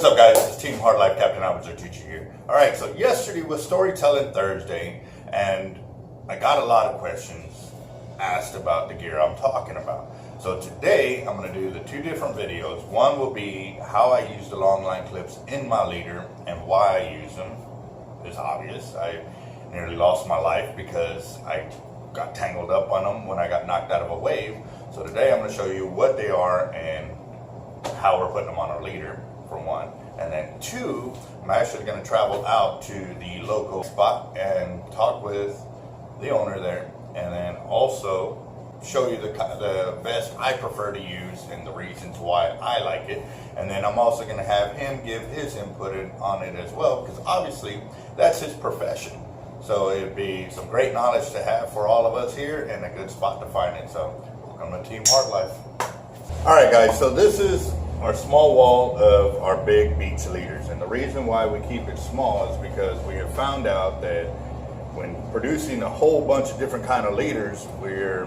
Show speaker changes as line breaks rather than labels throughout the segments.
What's up, guys? It's Team Hard Life Captain Zertuche here. Alright, so yesterday was Storytelling Thursday, and I got a lot of questions asked about the gear I'm talking about. So today, I'm going to do the two different videos. One will be how I use the long line clips in my leader and why I use them. It's obvious. I nearly lost my life because I got tangled up on them when I got knocked out of a wave. So today, I'm going to show you what they are and how we're putting them on our leader, for one. And then two, I'm actually going to travel out to the Loco spot and talk with the owner there, and then also show you the vest I prefer to use and the reasons why I like it. And then I'm also going to have him give his input on it as well, because obviously that's his profession. So it'd be some great knowledge to have for all of us here and a good spot to find it. So welcome to Team Hard Life. All right, guys, so this is our small wall of our big beach leaders. And the reason why we keep it small is because we have found out that when producing a whole bunch of different kind of leaders, we're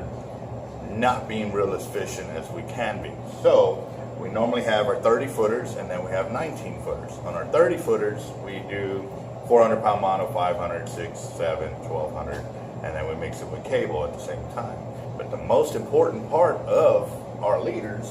not being real as efficient as we can be. So we normally have our 30 footers and then we have 19 footers. On our 30 footers, we do 400 pound mono, 500, 6, 7, 1200, and then we mix it with cable at the same time. But the most important part of our leaders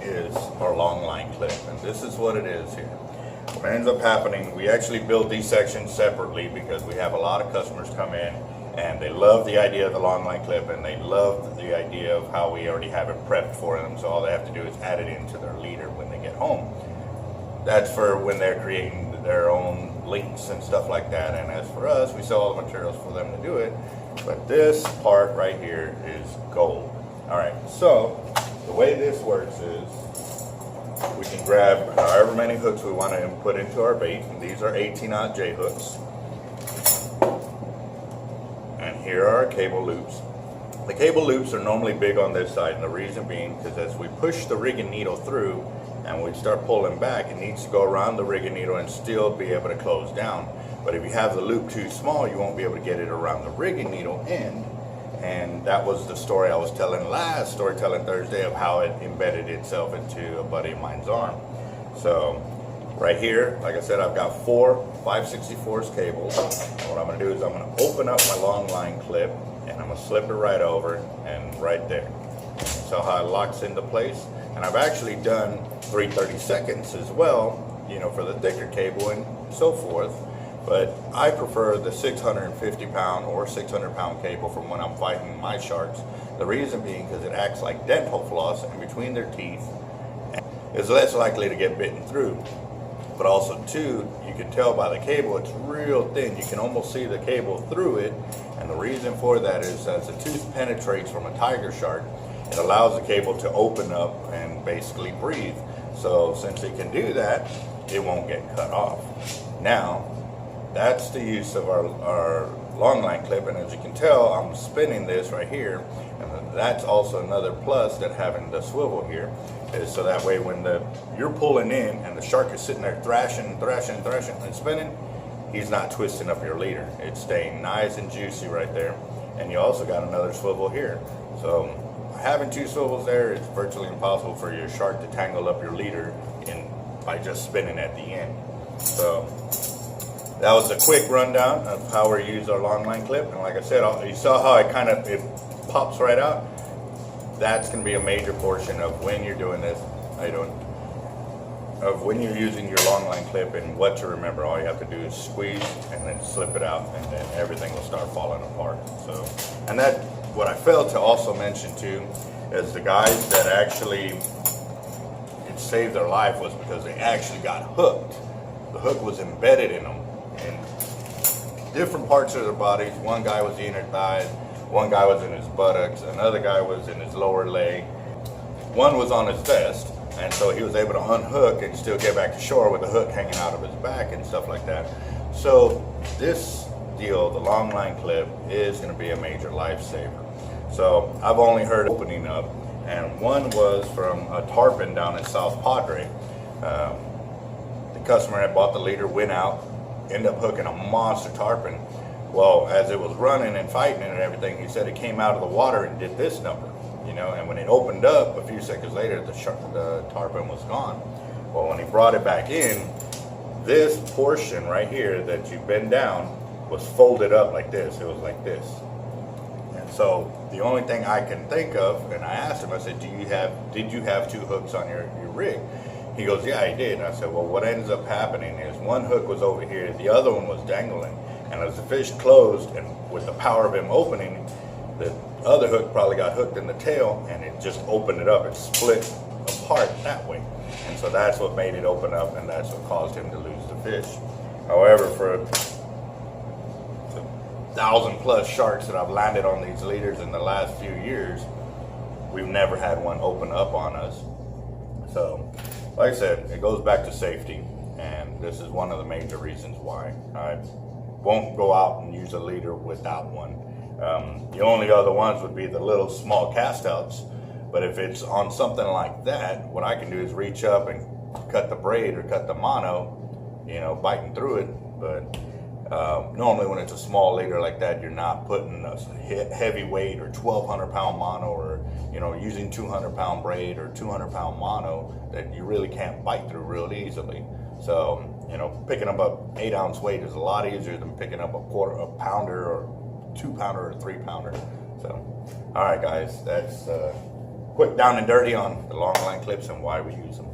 is our long line clip, and this is what it is here. What ends up happening, we actually build these sections separately because we have a lot of customers come in and they love the idea of the long line clip, and they love the idea of how we already have it prepped for them, so all they have to do is add it into their leader when they get home. That's for when they're creating their own links and stuff like that. And as for us, we sell all the materials for them to do it, but this part right here is gold. All right, so the way this works is we can grab however many hooks we want to put into our bait, and these are 18-aught J hooks. And here are our cable loops. The cable loops are normally big on this side, and the reason being because as we push the rigging needle through and we start pulling back, it needs to go around the rigging needle and still be able to close down. But if you have the loop too small, you won't be able to get it around the rigging needle end. And that was the story I was telling last Storytelling Thursday of how it embedded itself into a buddy of mine's arm. So right here, like I said, I've got 4 5/64 cables. And what I'm going to do is I'm going to open up my long line clip and I'm going to slip it right over and right there. So how it locks into place. And I've actually done 3/32 as well, you know, for the thicker cable and so forth. But I prefer the 650 pound or 600 pound cable from when I'm fighting my sharks. The reason being because it acts like dental floss in between their teeth and is less likely to get bitten through. But also too, you can tell by the cable, it's real thin. You can almost see the cable through it. And the reason for that is as the tooth penetrates from a tiger shark, it allows the cable to open up and basically breathe. So since it can do that, it won't get cut off. Now, that's the use of our long line clip, and as you can tell, I'm spinning this right here, and that's also another plus that having the swivel here is so that way when you're pulling in and the shark is sitting there thrashing and spinning, he's not twisting up your leader. It's staying nice and juicy right there. And you also got another swivel here. So having 2 swivels there, it's virtually impossible for your shark to tangle up your leader by just spinning at the end. So that was a quick rundown of how we use our long line clip. And like I said, you saw how it pops right out. That's going to be a major portion of when you're doing this. How you doing? Of when you're using your long line clip and what to remember. All you have to do is squeeze and then slip it out, and then everything will start falling apart. So, and that what I failed to also mention too is the guys that actually it saved their life was because they actually got hooked. The hook was embedded in them in different parts of their bodies. One guy was in his thighs, one guy was in his buttocks, another guy was in his lower leg, one was on his vest, and so he was able to unhook and still get back to shore with the hook hanging out of his back and stuff like that. So this deal, the long line clip, is going to be a major lifesaver. So I've only heard opening up, and one was from a tarpon down in South Padre. The customer had bought the leader, went out, ended up hooking a monster tarpon. Well, as it was running and fighting and everything, he said it came out of the water and did this number, you know, and when it opened up a few seconds later, the tarpon was gone. Well, when he brought it back in, this portion right here that you bend down was folded up like this. It was like this. And so the only thing I can think of, and I asked him, I said, did you have 2 hooks on your rig? He goes, yeah, I did. And I said, well, what ends up happening is one hook was over here, the other one was dangling. And as the fish closed, and with the power of him opening, the other hook probably got hooked in the tail, and it just opened it up. It split apart that way. And so that's what made it open up, and that's what caused him to lose the fish. However, for the 1,000+ sharks that I've landed on these leaders in the last few years, we've never had one open up on us. So, like I said, it goes back to safety, and this is one of the major reasons why I won't go out and use a leader without one. The only other ones would be the little small cast outs. But if it's on something like that, what I can do is reach up and cut the braid or cut the mono, you know, biting through it. But normally when it's a small leader like that, you're not putting a heavy weight or 1,200 pound mono, or, you know, using 200 pound braid or 200 pound mono that you really can't bite through real easily. So, you know, picking up a 8 ounce weight is a lot easier than picking up a pounder or 2 pounder or 3 pounder. So, all right, guys, that's quick down and dirty on the long line clips and why we use them.